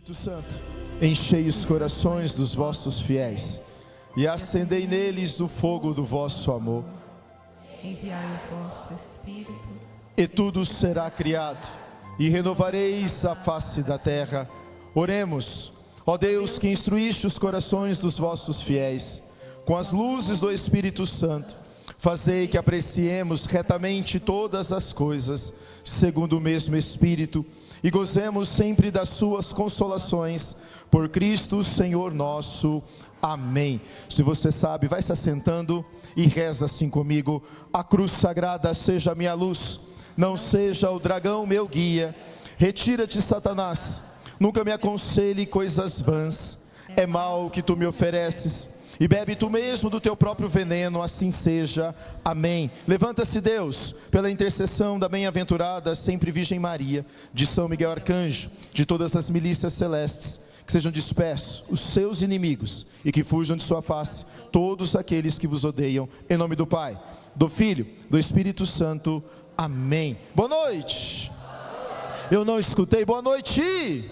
Espírito Santo, enchei os corações dos vossos fiéis e acendei neles o fogo do vosso amor. Enviai o vosso Espírito, E tudo será criado, e renovareis a face da terra. Oremos. Ó Deus, que instruíste os corações dos vossos fiéis com as luzes do Espírito Santo, fazei que apreciemos retamente todas as coisas, segundo o mesmo Espírito, e gozemos sempre das suas consolações, por Cristo Senhor nosso. Amém. Se você sabe, vai se assentando e reza assim comigo. A cruz sagrada seja minha luz, não seja o dragão meu guia. Retira-te, Satanás, nunca me aconselhe coisas vãs. É mal o que tu me ofereces, e bebe tu mesmo do teu próprio veneno, assim seja. Amém. Levanta-se, Deus, pela intercessão da bem-aventurada sempre Virgem Maria, de São Miguel Arcanjo, de todas as milícias celestes, que sejam dispersos os seus inimigos e que fujam de sua face todos aqueles que vos odeiam. Em nome do Pai, do Filho, do Espírito Santo. Amém. Boa noite. Eu não escutei. Boa noite.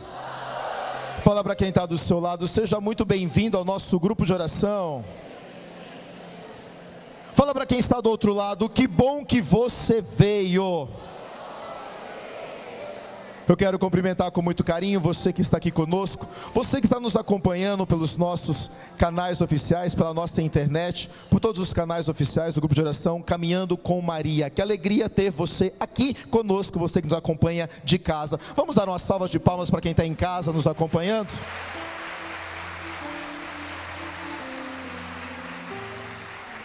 Fala para quem está do seu lado, seja muito bem-vindo ao nosso grupo de oração. Fala para quem está do outro lado, que bom que você veio. Eu quero cumprimentar com muito carinho você que está aqui conosco, você que está nos acompanhando pelos nossos canais oficiais, pela nossa internet, por todos os canais oficiais do grupo de oração Caminhando com Maria. Que alegria ter você aqui conosco, você que nos acompanha de casa. Vamos dar uma salva de palmas para quem está em casa nos acompanhando?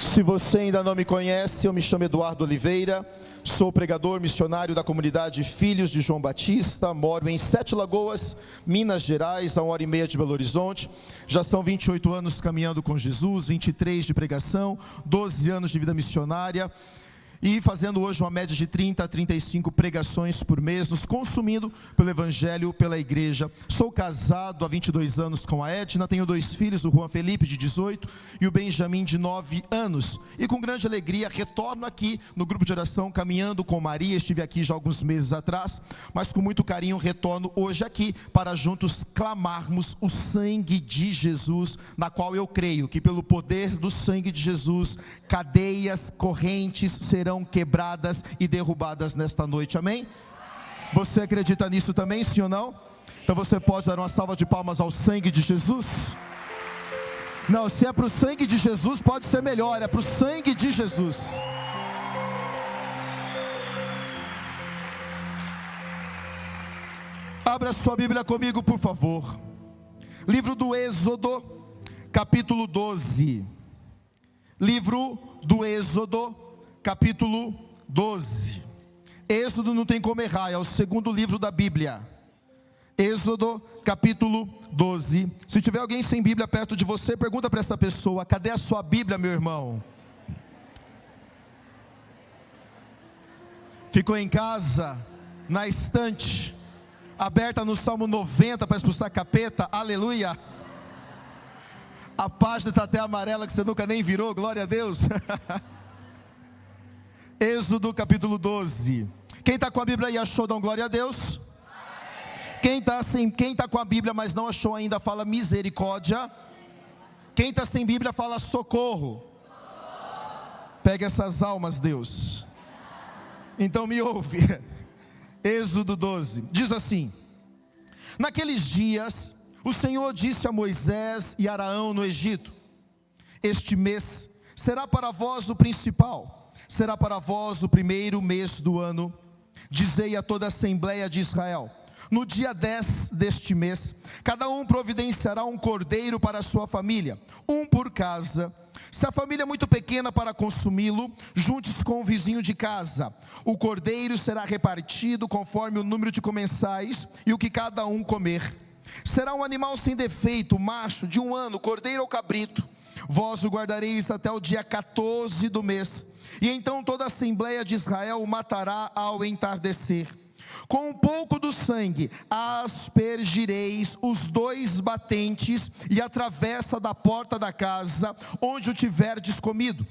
Se você ainda não me conhece, eu me chamo Eduardo Oliveira, sou pregador missionário da comunidade Filhos de João Batista, moro em Sete Lagoas, Minas Gerais, a 1h30 de Belo Horizonte. Já são 28 anos caminhando com Jesus, 23 de pregação, 12 anos de vida missionária, e fazendo hoje uma média de 30 a 35 pregações por mês, nos consumindo pelo Evangelho, pela igreja. Sou casado há 22 anos com a Edna, tenho 2 filhos, o Juan Felipe, de 18, e o Benjamin, de 9 anos. E com grande alegria retorno aqui no grupo de oração Caminhando com Maria. Estive aqui já alguns meses atrás, mas com muito carinho retorno hoje aqui, para juntos clamarmos o sangue de Jesus, na qual eu creio que pelo poder do sangue de Jesus, cadeias, correntes serão quebradas e derrubadas nesta noite, amém? Você acredita nisso também, sim ou não? Então você pode dar uma salva de palmas ao sangue de Jesus? Não, se é para o sangue de Jesus pode ser melhor, é para o sangue de Jesus. Abra sua Bíblia comigo, por favor. Livro do Êxodo, capítulo 12. Livro do Êxodo, capítulo 12. Êxodo não tem como errar, é o segundo livro da Bíblia. Êxodo, capítulo 12. Se tiver alguém sem Bíblia perto de você, pergunta para essa pessoa: cadê a sua Bíblia, meu irmão? Ficou em casa, na estante, aberta no Salmo 90 para expulsar capeta? Aleluia! A página está até amarela, que você nunca nem virou, glória a Deus. Êxodo capítulo 12. Quem está com a Bíblia aí achou, dá glória a Deus. Quem está com a Bíblia, mas não achou ainda, fala misericórdia. Quem está sem Bíblia, fala socorro. Pega essas almas, Deus. Então me ouve. Êxodo 12, diz assim: naqueles dias, o Senhor disse a Moisés e Araão no Egito: este mês será para vós o principal, será para vós o primeiro mês do ano. Dizei a toda a Assembleia de Israel: no dia 10 deste mês, cada um providenciará um cordeiro para a sua família, um por casa. Se a família é muito pequena para consumi-lo, junte-se com o vizinho de casa. O cordeiro será repartido conforme o número de comensais e o que cada um comer. Será um animal sem defeito, macho, de 1 ano, cordeiro ou cabrito. Vós o guardareis até o dia 14 do mês. E então toda a Assembleia de Israel o matará ao entardecer. Com um pouco do sangue aspergireis os 2 batentes e a travessa da porta da casa onde o tiverdes comido.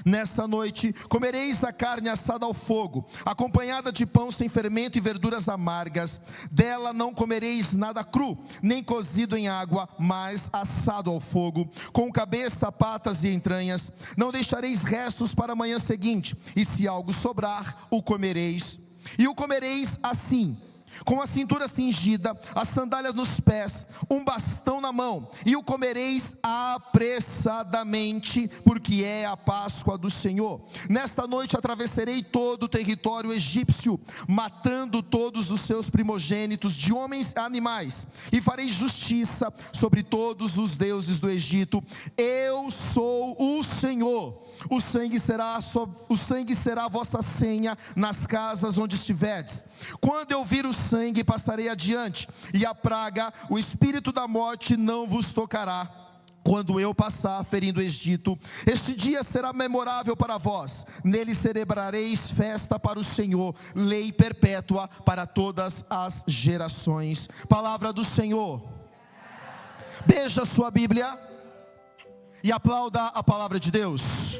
Nessa noite comereis a carne assada ao fogo, acompanhada de pão sem fermento e verduras amargas. Dela não comereis nada cru, nem cozido em água, mas assado ao fogo, com cabeça, patas e entranhas. Não deixareis restos para a manhã seguinte, e se algo sobrar, o comereis. E o comereis assim: com a cintura cingida, as sandálias nos pés, um bastão na mão, e o comereis apressadamente, porque é a Páscoa do Senhor. Nesta noite atravessarei todo o território egípcio, matando todos os seus primogênitos, de homens e animais, e farei justiça sobre todos os deuses do Egito. Eu sou o Senhor. O sangue será a vossa senha nas casas onde estiverdes. Quando eu vir o sangue, passarei adiante, e a praga, o espírito da morte, não vos tocará. Quando eu passar ferindo o Egito, este dia será memorável para vós. Nele celebrareis festa para o Senhor, lei perpétua para todas as gerações. Palavra do Senhor. Beija sua Bíblia e aplauda a palavra de Deus.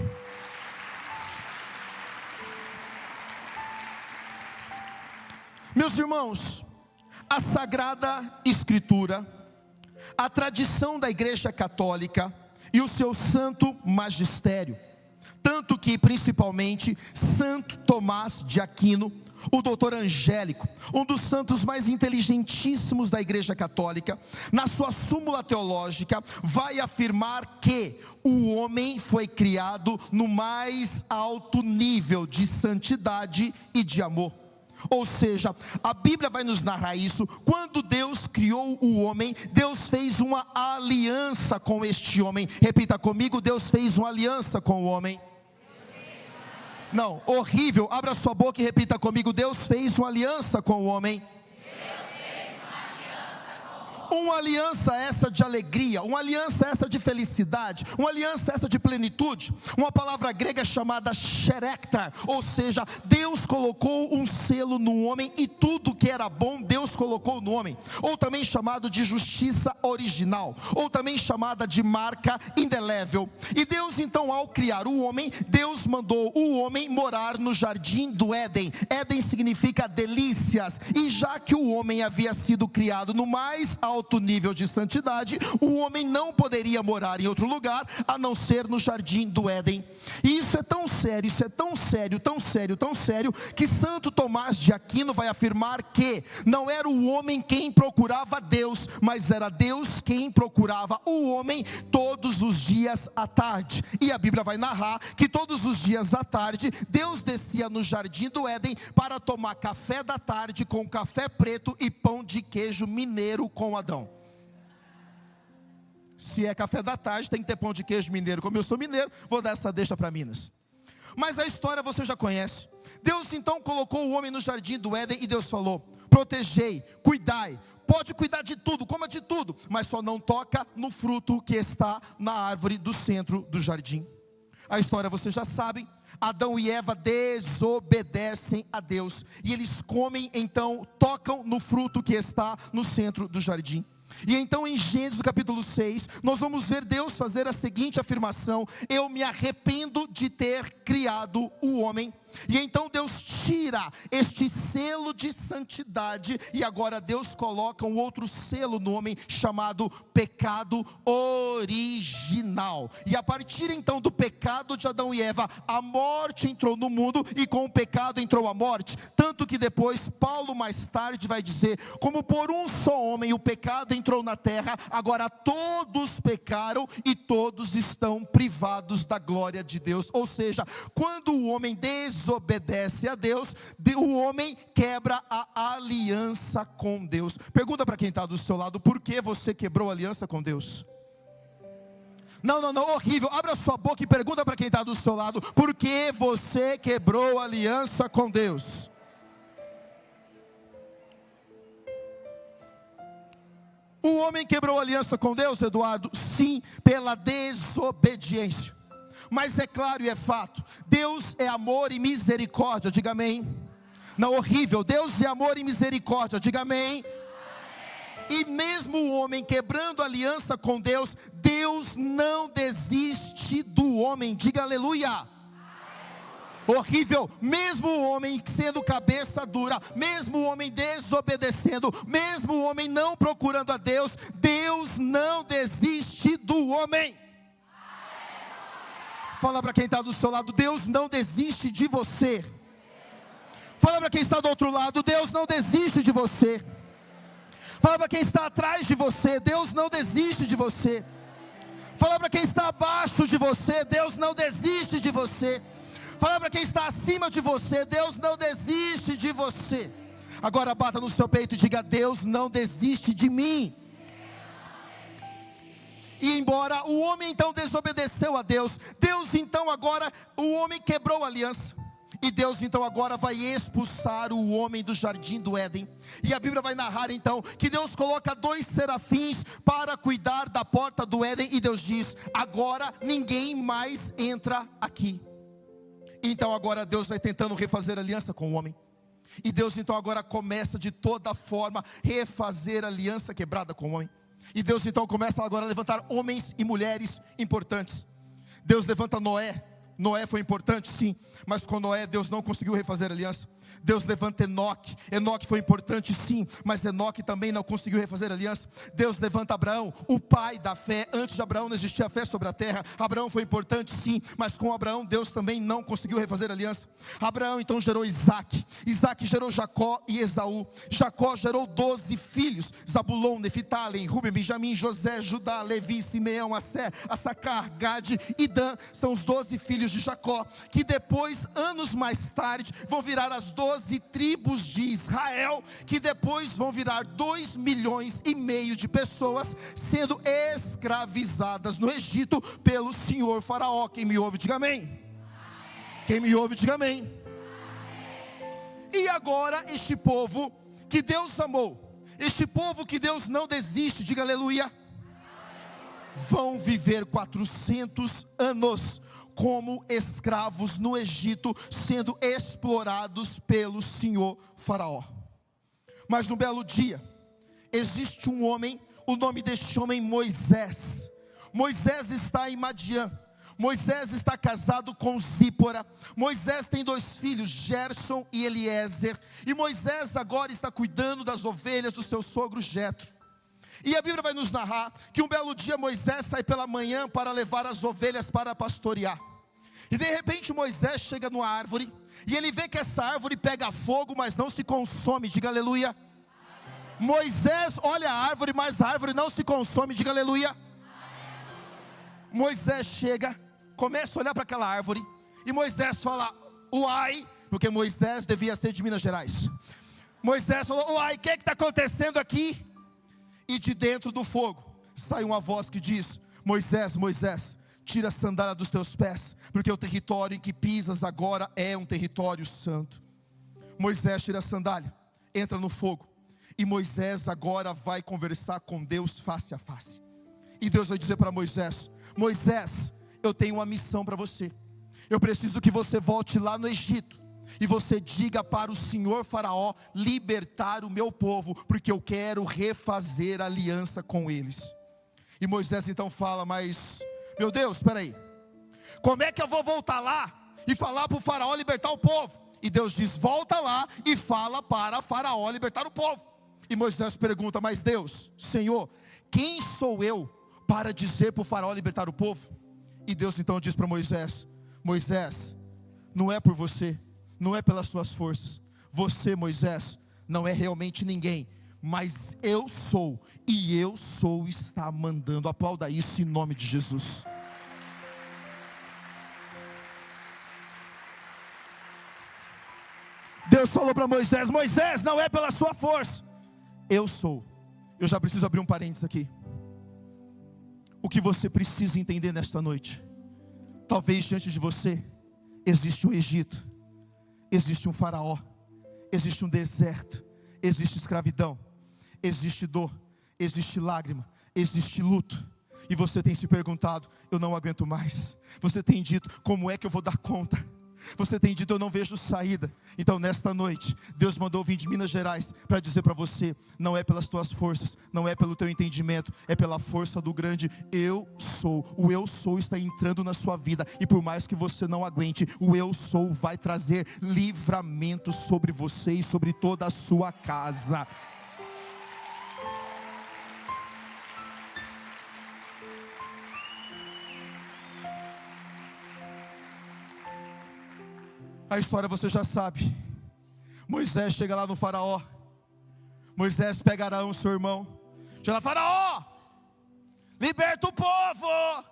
Meus irmãos, a Sagrada Escritura, a tradição da Igreja Católica e o seu santo magistério, tanto que principalmente Santo Tomás de Aquino, o doutor Angélico, um dos santos mais inteligentíssimos da Igreja Católica, na sua súmula teológica, vai afirmar que o homem foi criado no mais alto nível de santidade e de amor. Ou seja, a Bíblia vai nos narrar isso. Quando Deus criou o homem, Deus fez uma aliança com este homem. Repita comigo: Deus fez uma aliança com o homem. Não, horrível, abra sua boca e repita comigo: Deus fez uma aliança com o homem. Uma aliança essa de alegria, uma aliança essa de felicidade, uma aliança essa de plenitude. Uma palavra grega chamada sherekta, ou seja, Deus colocou um selo no homem, e tudo que era bom Deus colocou no homem. Ou também chamado de justiça original, ou também chamada de marca indelével. E Deus então, ao criar o homem, Deus mandou o homem morar no jardim do Éden. Éden significa delícias, e já que o homem havia sido criado no mais alto nível de santidade, o homem não poderia morar em outro lugar a não ser no jardim do Éden. E isso é tão sério, isso é tão sério, tão sério, tão sério, que Santo Tomás de Aquino vai afirmar que não era o homem quem procurava Deus, mas era Deus quem procurava o homem todos os dias à tarde. E a Bíblia vai narrar que todos os dias à tarde Deus descia no jardim do Éden para tomar café da tarde com café preto e pão de queijo mineiro com Adão. Se é café da tarde, tem que ter pão de queijo mineiro. Como eu sou mineiro, vou dar essa deixa para Minas. Mas a história você já conhece. Deus então colocou o homem no jardim do Éden, e Deus falou: protegei, cuidai, pode cuidar de tudo, coma de tudo, mas só não toca no fruto que está na árvore do centro do jardim. A história vocês já sabem. Adão e Eva desobedecem a Deus, e eles comem, então tocam no fruto que está no centro do jardim. E então em Gênesis capítulo 6, nós vamos ver Deus fazer a seguinte afirmação: eu me arrependo de ter criado o homem. E então Deus tira este selo de santidade, e agora Deus coloca um outro selo no homem, chamado pecado original. E a partir então do pecado de Adão e Eva, a morte entrou no mundo, e com o pecado entrou a morte. Tanto que depois Paulo mais tarde vai dizer: como por um só homem o pecado entrou na terra, agora todos pecaram e todos estão privados da glória de Deus. Ou seja, quando o homem desobedece a Deus, o homem quebra a aliança com Deus. Pergunta para quem está do seu lado: por que você quebrou a aliança com Deus? Não, horrível. Abra sua boca e pergunta para quem está do seu lado: por que você quebrou a aliança com Deus? O homem quebrou a aliança com Deus, Eduardo? Sim, pela desobediência. Mas é claro e é fato, Deus é amor e misericórdia, diga amém. Não, horrível. Deus é amor e misericórdia, diga amém. E mesmo o homem quebrando a aliança com Deus, Deus não desiste do homem, diga aleluia. horrível, mesmo o homem sendo cabeça dura, mesmo o homem desobedecendo, mesmo o homem não procurando a Deus, Deus não desiste do homem. Fala para quem está do seu lado: Deus não desiste de você. Fala para quem está do outro lado: Deus não desiste de você. Fala para quem está atrás de você: Deus não desiste de você. Fala para quem está abaixo de você: Deus não desiste de você. Fala para quem está acima de você: Deus não desiste de você. Agora bata no seu peito e diga: Deus não desiste de mim. E embora o homem então desobedeceu a Deus, Deus então agora, o homem quebrou a aliança. E Deus então agora vai expulsar o homem do jardim do Éden. E a Bíblia vai narrar então que Deus coloca 2 serafins para cuidar da porta do Éden. E Deus diz: agora ninguém mais entra aqui. Então agora Deus vai tentando refazer a aliança com o homem. E Deus então agora começa de toda forma refazer a aliança quebrada com o homem. E Deus então começa agora a levantar homens e mulheres importantes. Deus levanta Noé. Noé foi importante, sim, mas com Noé Deus não conseguiu refazer a aliança. Deus levanta Enoque. Enoque foi importante, sim, mas Enoque também não conseguiu refazer a aliança. Deus levanta Abraão, o pai da fé. Antes de Abraão não existia fé sobre a terra. Abraão foi importante, sim, mas com Abraão Deus também não conseguiu refazer a aliança. Abraão então gerou Isaac. Isaac gerou Jacó e Esaú. Jacó gerou 12 filhos: Zabulon, Neftali, Rubem, Benjamim, José, Judá, Levi, Simeão, Assé, Assacar, Gade e Dan. São os 12 filhos de Jacó, que depois, anos mais tarde, vão virar as 12 tribos de Israel, que depois vão virar 2,5 milhões de pessoas sendo escravizadas no Egito pelo senhor faraó. Quem me ouve, diga amém. Quem me ouve, diga amém. E agora este povo que Deus amou, este povo que Deus não desiste, diga aleluia, vão viver 400 anos como escravos no Egito, sendo explorados pelo senhor faraó. Mas num belo dia, existe um homem, o nome deste homem Moisés. Moisés está em Madiã. Moisés está casado com Zípora. Moisés tem 2 filhos, Gerson e Eliezer. E Moisés agora está cuidando das ovelhas do seu sogro Jetro. E a Bíblia vai nos narrar que um belo dia Moisés sai pela manhã para levar as ovelhas para pastorear. E de repente Moisés chega numa árvore, e ele vê que essa árvore pega fogo, mas não se consome, diga aleluia. Moisés olha a árvore, mas a árvore não se consome, diga aleluia. Moisés chega, começa a olhar para aquela árvore, e Moisés fala: uai, porque Moisés devia ser de Minas Gerais. Moisés falou: uai, o que está acontecendo aqui? E de dentro do fogo sai uma voz que diz: Moisés, Moisés, tira a sandália dos teus pés, porque o território em que pisas agora é um território santo. Moisés tira a sandália, entra no fogo, e Moisés agora vai conversar com Deus face a face. E Deus vai dizer para Moisés: Moisés, eu tenho uma missão para você. Eu preciso que você volte lá no Egito e você diga para o senhor faraó libertar o meu povo, porque eu quero refazer aliança com eles. E Moisés então fala: mas, meu Deus, espera aí, como é que eu vou voltar lá e falar para o faraó libertar o povo? E Deus diz: volta lá e fala para o faraó libertar o povo. E Moisés pergunta: mas Deus, Senhor, quem sou eu para dizer para o faraó libertar o povo? E Deus então diz para Moisés: Moisés, não é por você, não é pelas suas forças. Você, Moisés, não é realmente ninguém, mas eu sou, e eu sou está mandando. Aplauda isso em nome de Jesus. Deus falou para Moisés: Moisés, não é pela sua força, eu sou. Eu já preciso abrir um parênteses aqui. O que você precisa entender nesta noite: talvez diante de você existe um Egito, existe um faraó, existe um deserto, existe escravidão, existe dor, existe lágrima, existe luto. E você tem se perguntado: eu não aguento mais. Você tem dito: como é que eu vou dar conta? Você tem dito, eu não vejo saída. Então nesta noite, Deus mandou vir de Minas Gerais para dizer para você, não é pelas tuas forças, não é pelo teu entendimento, é pela força do grande eu sou. O eu sou está entrando na sua vida, e por mais que você não aguente, o eu sou vai trazer livramento sobre você e sobre toda a sua casa. A história você já sabe. Moisés chega lá no faraó. Moisés pega Arão, seu irmão. Chega lá, faraó, liberta o povo.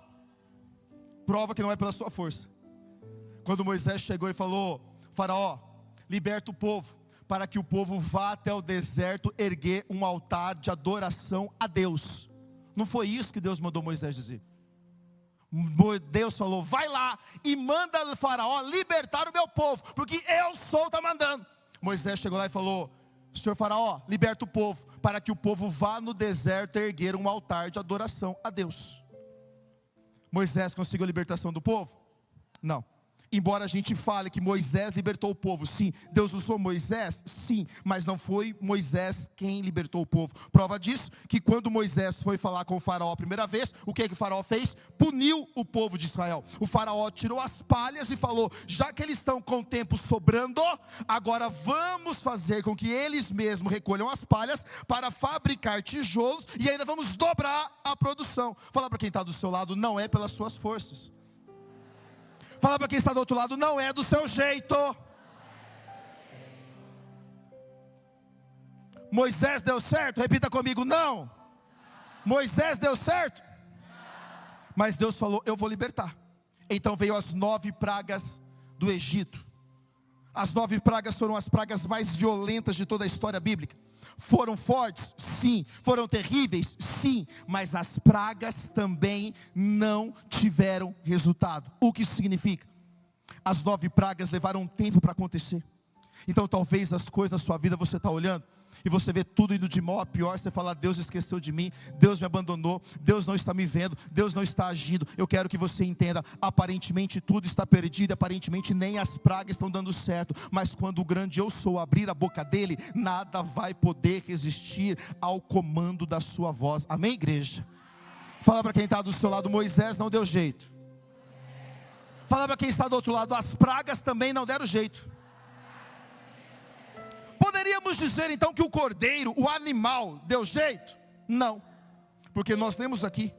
Prova que não é pela sua força. Quando Moisés chegou e falou, faraó, liberta o povo, para que o povo vá até o deserto erguer um altar de adoração a Deus. Não foi isso que Deus mandou Moisés dizer. Deus falou, vai lá e manda o faraó libertar o meu povo, porque eu sou, está mandando. Moisés chegou lá e falou, senhor faraó, liberta o povo, para que o povo vá no deserto erguer um altar de adoração a Deus. Moisés conseguiu a libertação do povo? Não. Embora a gente fale que Moisés libertou o povo, sim. Deus usou Moisés, sim. Mas não foi Moisés quem libertou o povo. Prova disso, que quando Moisés foi falar com o faraó a primeira vez, o que o faraó fez? Puniu o povo de Israel. O faraó tirou as palhas e falou, já que eles estão com o tempo sobrando, agora vamos fazer com que eles mesmos recolham as palhas para fabricar tijolos, e ainda vamos dobrar a produção. Fala para quem está do seu lado, não é pelas suas forças. Fala para quem está do outro lado, não é do seu jeito. Moisés deu certo? Repita comigo, não. Moisés deu certo? Mas Deus falou, eu vou libertar. Então veio as 9 pragas do Egito. As 9 pragas foram as pragas mais violentas de toda a história bíblica. Foram fortes? Sim. Foram terríveis? Sim. Mas as pragas também não tiveram resultado. O que isso significa? As 9 pragas levaram um tempo para acontecer. Então talvez as coisas na sua vida você está olhando e você vê tudo indo de mal a pior. Você fala, Deus esqueceu de mim, Deus me abandonou, Deus não está me vendo, Deus não está agindo. Eu quero que você entenda, aparentemente tudo está perdido, aparentemente nem as pragas estão dando certo. Mas quando o grande eu sou abrir a boca dele, nada vai poder resistir ao comando da sua voz. Amém, igreja? Fala para quem está do seu lado, Moisés não deu jeito. Fala para quem está do outro lado, as pragas também não deram jeito. Poderíamos dizer então que o cordeiro, o animal, deu jeito? Não, porque nós lemos aqui,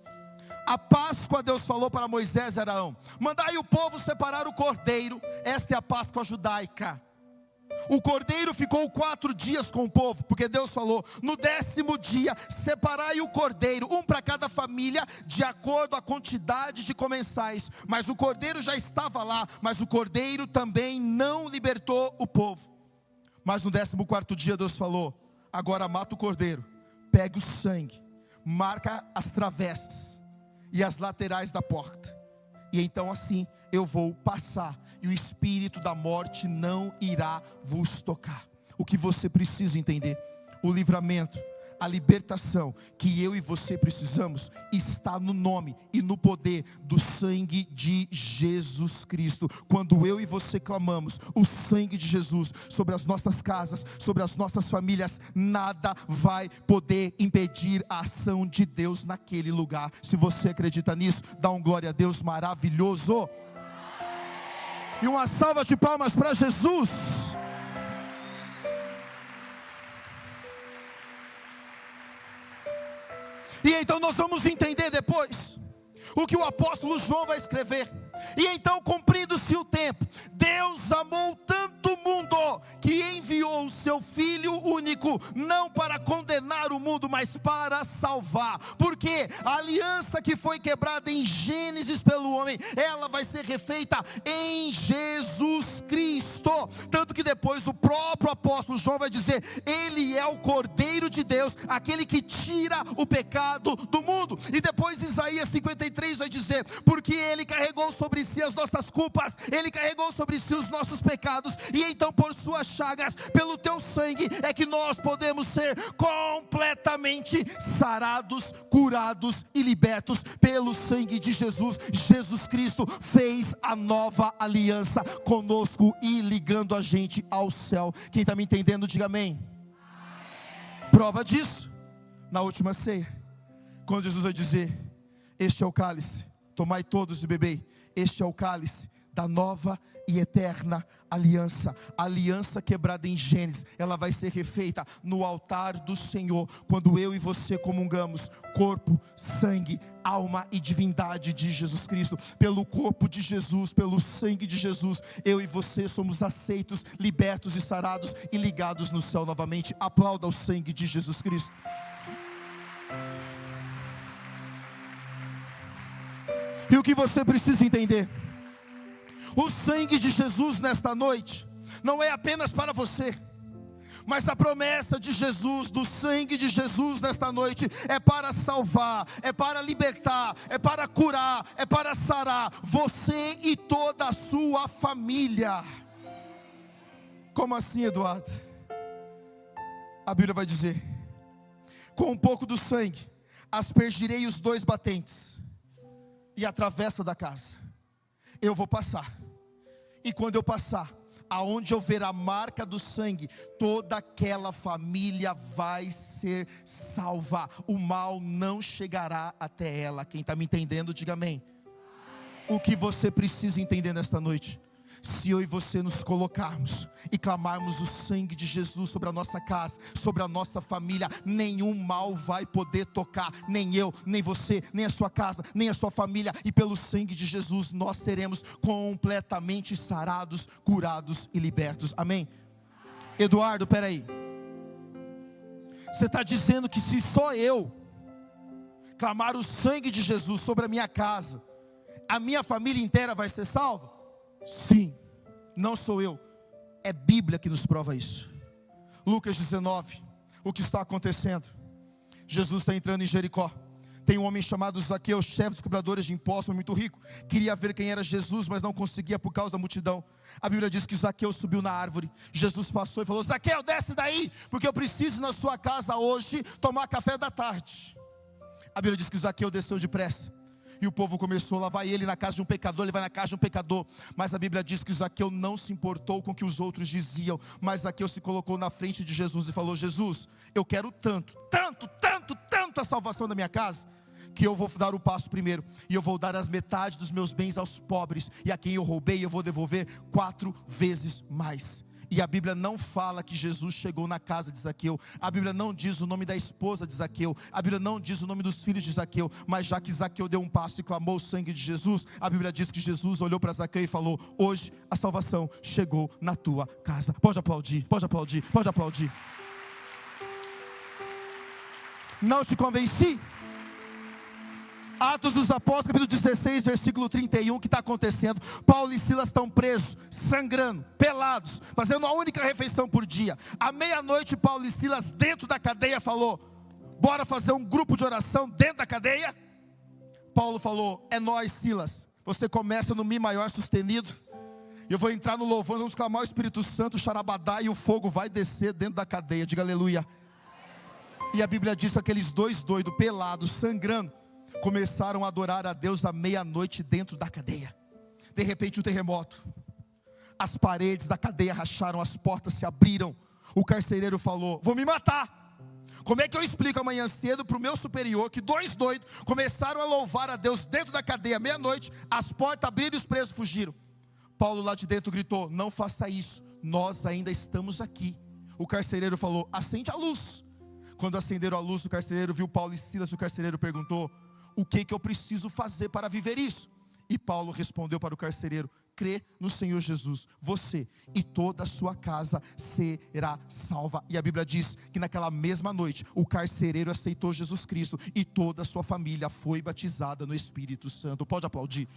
a Páscoa Deus falou para Moisés e Arão, mandai o povo separar o cordeiro, esta é a Páscoa judaica. O cordeiro ficou 4 dias com o povo, porque Deus falou, no 10º dia, separai o cordeiro, um para cada família, de acordo com a quantidade de comensais. Mas o cordeiro já estava lá, mas o cordeiro também não libertou o povo. Mas no 14º dia Deus falou, agora mata o cordeiro, pegue o sangue, marca as travessas e as laterais da porta, e então assim eu vou passar, e o espírito da morte não irá vos tocar. O que você precisa entender, o livramento, a libertação que eu e você precisamos, está no nome e no poder do sangue de Jesus Cristo. Quando eu e você clamamos o sangue de Jesus sobre as nossas casas, sobre as nossas famílias, nada vai poder impedir a ação de Deus naquele lugar. Se você acredita nisso, dá um glória a Deus maravilhoso. E uma salva de palmas para Jesus. E então nós vamos entender depois o que o apóstolo João vai escrever. E então, cumprindo-se o tempo, Deus amou tanto o mundo que enviou o seu Filho único, não para condenar o mundo, mas para salvar. Porque a aliança que foi quebrada em Gênesis pelo homem, ela vai ser refeita em Jesus Cristo. Tanto que depois o próprio apóstolo João vai dizer, ele é o Cordeiro de Deus, aquele que tira o pecado do mundo. E depois Isaías 53 vai dizer, porque ele carregou sobre si as nossas culpas, ele carregou sobre si os nossos pecados, e então por suas chagas, pelo teu sangue, é que nós podemos ser completamente sarados, curados e libertos pelo sangue de Jesus. Jesus Cristo fez a nova aliança conosco e ligando a gente ao céu. Quem está me entendendo, diga amém. Prova disso, na última ceia, quando Jesus vai dizer: este é o cálice, tomai todos e bebei, este é o cálice da nova e eterna aliança. A aliança quebrada em Gênesis, ela vai ser refeita no altar do Senhor, quando eu e você comungamos corpo, sangue, alma e divindade de Jesus Cristo. Pelo corpo de Jesus, pelo sangue de Jesus, eu e você somos aceitos, libertos e sarados e ligados no céu novamente. Aplauda o sangue de Jesus Cristo. E o que você precisa entender: o sangue de Jesus nesta noite não é apenas para você, mas a promessa de Jesus, do sangue de Jesus nesta noite, é para salvar, é para libertar, é para curar, é para sarar você e toda a sua família. Como assim, Eduardo? A Bíblia vai dizer: com um pouco do sangue aspergirei os 2 batentes e a travessa da casa. Eu vou passar, e quando eu passar, aonde houver a marca do sangue, toda aquela família vai ser salva. O mal não chegará até ela. Quem está me entendendo, diga amém. O que você precisa entender nesta noite: se eu e você nos colocarmos e clamarmos o sangue de Jesus sobre a nossa casa, sobre a nossa família, nenhum mal vai poder tocar, nem eu, nem você, nem a sua casa, nem a sua família. E pelo sangue de Jesus nós seremos completamente sarados, curados e libertos. Amém? Eduardo, peraí, você está dizendo que se só eu clamar o sangue de Jesus sobre a minha casa, a minha família inteira vai ser salva? Sim, não sou eu, é Bíblia que nos prova isso. Lucas 19, o que está acontecendo? Jesus está entrando em Jericó. Tem um homem chamado Zaqueu, chefe dos cobradores de impostos, muito rico. Queria ver quem era Jesus, mas não conseguia por causa da multidão. A Bíblia diz que Zaqueu subiu na árvore. Jesus passou e falou: Zaqueu, desce daí, porque eu preciso ir na sua casa hoje tomar café da tarde. A Bíblia diz que Zaqueu desceu depressa. E o povo começou, lá vai ele na casa de um pecador, ele vai na casa de um pecador. Mas a Bíblia diz que Zaqueu não se importou com o que os outros diziam. Mas Zaqueu se colocou na frente de Jesus e falou: Jesus, eu quero tanto a salvação da minha casa, que eu vou dar o passo primeiro, e eu vou dar as metades dos meus bens aos pobres, e a quem eu roubei eu vou devolver 4 vezes mais. E a Bíblia não fala que Jesus chegou na casa de Zaqueu. A Bíblia não diz o nome da esposa de Zaqueu. A Bíblia não diz o nome dos filhos de Zaqueu. Mas já que Zaqueu deu um passo e clamou o sangue de Jesus, a Bíblia diz que Jesus olhou para Zaqueu e falou: hoje a salvação chegou na tua casa. Pode aplaudir, pode aplaudir, pode aplaudir. Não te convenci? Atos dos Apóstolos, capítulo 16, versículo 31, o que está acontecendo? Paulo e Silas estão presos, sangrando, pelados, fazendo a única refeição por dia. À meia-noite, Paulo e Silas, dentro da cadeia, falou: bora fazer um grupo de oração dentro da cadeia? Paulo falou: é nós, Silas, você começa no Mi maior sustenido, eu vou entrar no louvor, vamos clamar o Espírito Santo, xarabadá, e o fogo vai descer dentro da cadeia. Diga aleluia. E a Bíblia diz que aqueles 2 doidos, pelados, sangrando, começaram a adorar a Deus à meia-noite dentro da cadeia. De repente um terremoto, as paredes da cadeia racharam, as portas se abriram. O carcereiro falou: vou me matar. Como é que eu explico amanhã cedo para o meu superior que 2 doidos começaram a louvar a Deus dentro da cadeia à meia-noite, as portas abriram e os presos fugiram? Paulo lá de dentro gritou: não faça isso, nós ainda estamos aqui. O carcereiro falou: acende a luz. Quando acenderam a luz, o carcereiro viu Paulo e Silas. O carcereiro perguntou: o que eu preciso fazer para viver isso? E Paulo respondeu para o carcereiro: crê no Senhor Jesus, você e toda a sua casa será salva. E a Bíblia diz que naquela mesma noite o carcereiro aceitou Jesus Cristo e toda a sua família foi batizada no Espírito Santo. Pode aplaudir.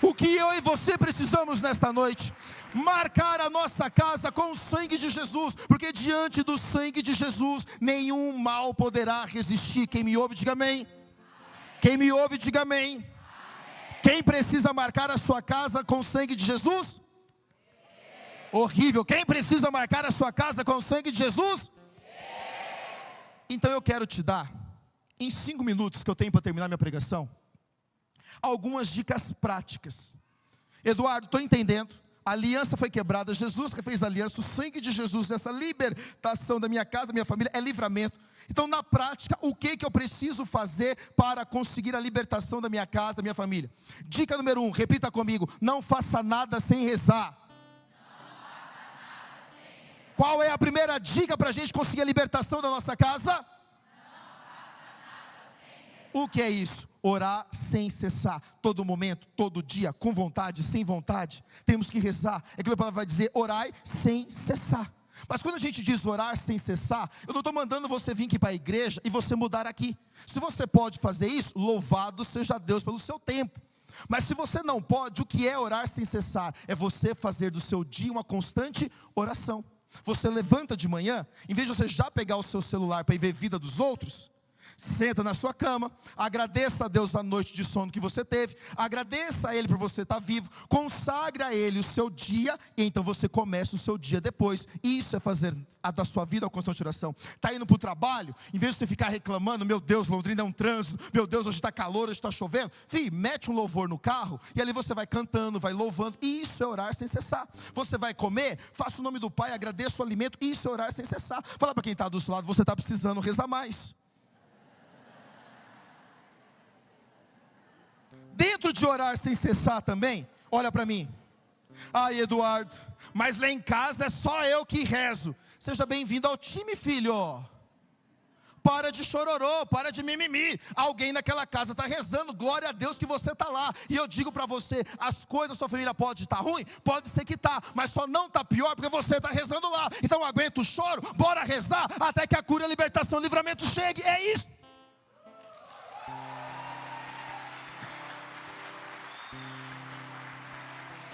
O que eu e você precisamos nesta noite? Marcar a nossa casa com o sangue de Jesus, porque diante do sangue de Jesus nenhum mal poderá resistir. Quem me ouve, diga amém. Quem me ouve, diga amém. Quem precisa marcar a sua casa com o sangue de Jesus? Horrível. Quem precisa marcar a sua casa com o sangue de Jesus? Então eu quero te dar, em 5 minutos que eu tenho para terminar minha pregação, algumas dicas práticas. Eduardo, estou entendendo, a aliança foi quebrada, Jesus que fez a aliança, o sangue de Jesus, essa libertação da minha casa, da minha família, é livramento. Então na prática, o que eu preciso fazer para conseguir a libertação da minha casa, da minha família? Dica número 1, repita comigo: não faça nada sem rezar. Qual é a primeira dica para a gente conseguir a libertação da nossa casa? O que é isso? Orar sem cessar, todo momento, todo dia, com vontade, sem vontade, temos que rezar. É que a palavra vai dizer: orai sem cessar. Mas quando a gente diz orar sem cessar, eu não estou mandando você vir aqui para a igreja e você mudar aqui. Se você pode fazer isso, louvado seja Deus pelo seu tempo. Mas se você não pode, o que é orar sem cessar? É você fazer do seu dia uma constante oração. Você levanta de manhã, em vez de você já pegar o seu celular para ir ver a vida dos outros, senta na sua cama, agradeça a Deus a noite de sono que você teve, agradeça a Ele por você estar vivo, consagre a Ele o seu dia, e então você começa o seu dia depois. Isso é fazer da sua vida uma constante oração. Está indo para o trabalho, em vez de você ficar reclamando: meu Deus, Londrina é um trânsito, meu Deus, hoje está calor, hoje está chovendo, mete um louvor no carro, e ali você vai cantando, vai louvando. Isso é orar sem cessar. Você vai comer, faça o nome do Pai, agradeça o alimento. Isso é orar sem cessar. Fala para quem está do seu lado: você está precisando rezar mais. Dentro de orar sem cessar também, olha para mim: ai, Eduardo, mas lá em casa é só eu que rezo. Seja bem-vindo ao time, filho. Para de chororô, para de mimimi. Alguém naquela casa está rezando, glória a Deus que você está lá. E eu digo para você, as coisas da sua família podem estar ruim, pode ser que está, mas só não está pior porque você está rezando lá. Então aguenta o choro, bora rezar até que a cura, a libertação, o livramento chegue. É isso.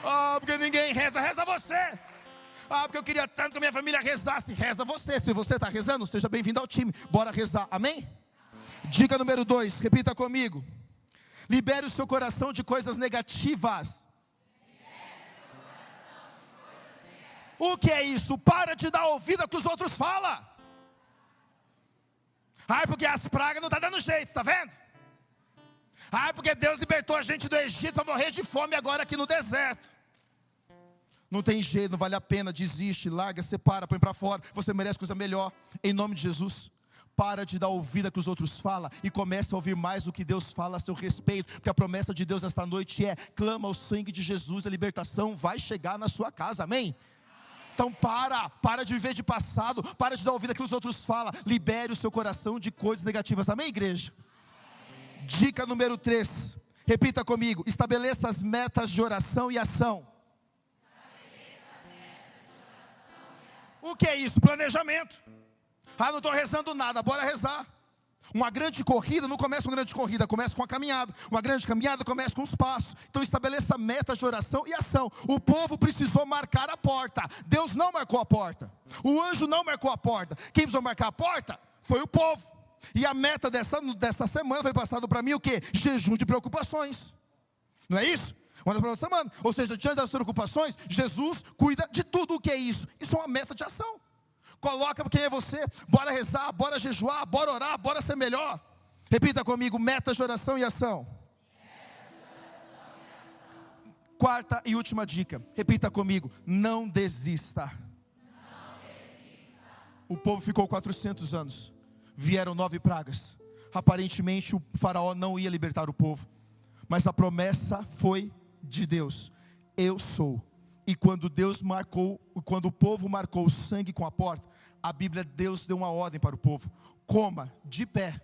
Ah, porque ninguém reza, reza você. Ah, porque eu queria tanto que a minha família rezasse. Reza você. Se você está rezando, seja bem-vindo ao time. Bora rezar, amém? Dica número 2, repita comigo: libere o seu coração de coisas negativas. O que é isso? Para de dar ouvido ao que os outros falam. Ah, porque as pragas não estão dando jeito, está vendo? Ah, porque Deus libertou a gente do Egito para morrer de fome agora aqui no deserto. Não tem jeito, não vale a pena, desiste, larga, separa, põe para fora. Você merece coisa melhor, em nome de Jesus. Para de dar ouvido ao que os outros falam e comece a ouvir mais o que Deus fala a seu respeito. Porque a promessa de Deus nesta noite é: clama o sangue de Jesus, a libertação vai chegar na sua casa, amém? Então para de viver de passado, para de dar ouvido ao que os outros falam. Libere o seu coração de coisas negativas, amém, igreja? Dica número 3, repita comigo: estabeleça as metas de oração e ação. O que é isso? Planejamento. Ah, não estou rezando nada, bora rezar. Uma grande corrida não começa com grande corrida, começa com a caminhada. Uma grande caminhada começa com os passos. Então estabeleça metas de oração e ação. O povo precisou marcar a porta, Deus não marcou a porta. O anjo não marcou a porta. Quem precisou marcar a porta foi o povo. E a meta dessa semana foi passado para mim o quê? Jejum de preocupações. Não é isso? Uma das semana. Ou seja, diante das preocupações, Jesus cuida de tudo. O que é isso? Isso é uma meta de ação. Coloca quem é você. Bora rezar, bora jejuar, bora orar, bora ser melhor. Repita comigo: metas de oração e ação. Quarta e última dica. Repita comigo: não desista. O povo ficou 400 anos. Vieram 9 pragas. Aparentemente o faraó não ia libertar o povo, mas a promessa foi de Deus: eu sou. E quando quando o povo marcou o sangue com a porta, a Bíblia, Deus deu uma ordem para o povo: coma de pé,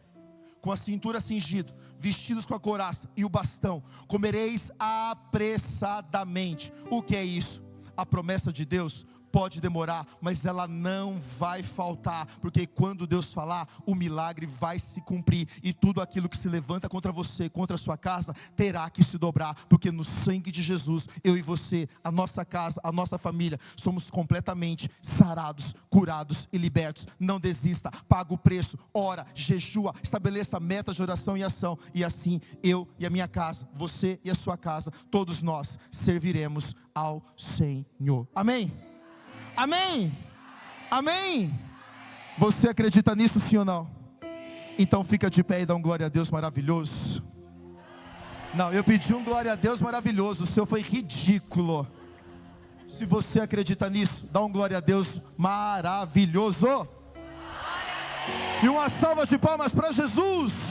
com a cintura cingida, vestidos com a couraça e o bastão, comereis apressadamente. O que é isso? A promessa de Deus pode demorar, mas ela não vai faltar, porque quando Deus falar, o milagre vai se cumprir, e tudo aquilo que se levanta contra você, contra a sua casa, terá que se dobrar, porque no sangue de Jesus, eu e você, a nossa casa, a nossa família, somos completamente sarados, curados e libertos. Não desista, paga o preço, ora, jejua, estabeleça metas de oração e ação, e assim eu e a minha casa, você e a sua casa, todos nós serviremos ao Senhor. Amém? Amém? Amém? Você acredita nisso, sim ou não? Então fica de pé e dá um glória a Deus maravilhoso. Não, eu pedi um glória a Deus maravilhoso, o seu foi ridículo. Se você acredita nisso, dá um glória a Deus maravilhoso. E uma salva de palmas para Jesus.